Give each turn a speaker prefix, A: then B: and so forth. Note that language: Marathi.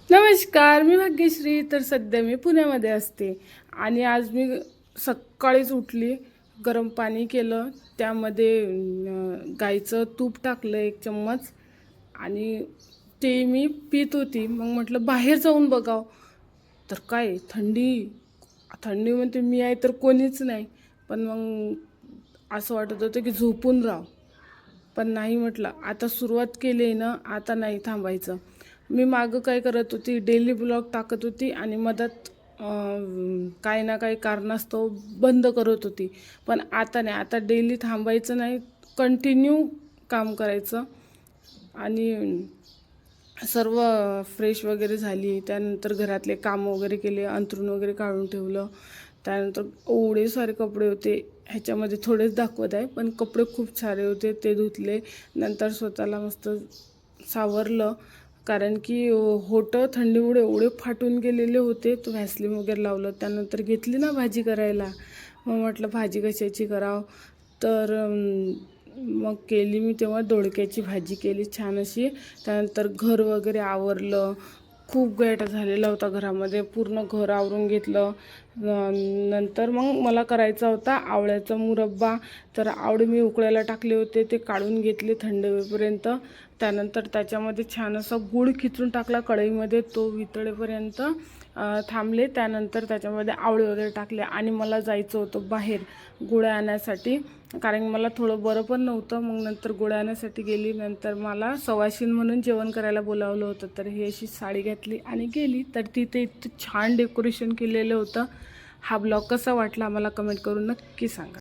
A: नमस्कार, मी भाग्यश्री. तर सध्या मी पुण्यामध्ये असते आणि आज मी सकाळीच उठली, गरम पाणी केलं, त्यामध्ये गाईचं तूप टाकलं 1 चम्मच आणि ते मी पीत होती. मग म्हटलं बाहेर जाऊन बघावं, तर काय थंडी. थंडी म्हणते मी आहे तर कोणीच नाही. पण मग असं वाटत होतं की झोपून राहावं. पण नाही, म्हटलं आता सुरुवात केली आहे ना, आता नाही थांबायचं. मी मागं काय करत होती, डेली ब्लॉग टाकत होती आणि मधात काही ना काही कारणास्तव बंद करत होती. पण आता नाही, आता डेली थांबायचं नाही, कंटिन्यू काम करायचं. आणि सर्व फ्रेश वगैरे झाली, त्यानंतर घरातले काम वगैरे केले, अंथरूण वगैरे काढून ठेवलं. त्यानंतर एवढे सारे कपडे होते, ह्याच्यामध्ये थोडेच दाखवत आहे, पण कपडे खूप सारे होते, ते धुतले. नंतर स्वतःला मस्त सावरलं, कारण की होठं थंडीमुळे एवढे फाटून गेलेले होते. तो व्हॅसलीन वगैरे लावलं. त्यानंतर घेतली ना भाजी करायला. मग म्हटलं भाजी कशाची करावं, तर मग केली मी तेव्हा दोडक्याची भाजी केली छान अशी. त्यानंतर घर वगैरे आवरलं, खूप गैटा झालेला होता घरामध्ये, पूर्ण घर आवरून घेतलं. नंतर मग मला करायचा होता आवळ्याचा मुरब्बा. तर आवळे मी उकळायला टाकले होते, ते काढून घेतले थंड होईपर्यंत. त्यानंतर त्याच्यामध्ये छान असा गूळ खिचून टाकला कढईमध्ये, तो वितळेपर्यंत थांबले. त्यानंतर त्याच्यामध्ये आवळे वगैरे टाकले आणि मला जायचं होतं बाहेर गोळ्या आणण्यासाठी, कारण मला थोडं बरं पण नव्हतं. मग नंतर गोळ्या आणण्यासाठी गेली. नंतर मला सवाशीण म्हणून जेवण करायला बोलावलं होतं, तर ही अशी साडी घातली आणि गेली. तर तिथे इतकं छान डेकोरेशन केलेलं होतं. हा ब्लॉग कसा वाटला मला कमेंट करून नक्की सांगा.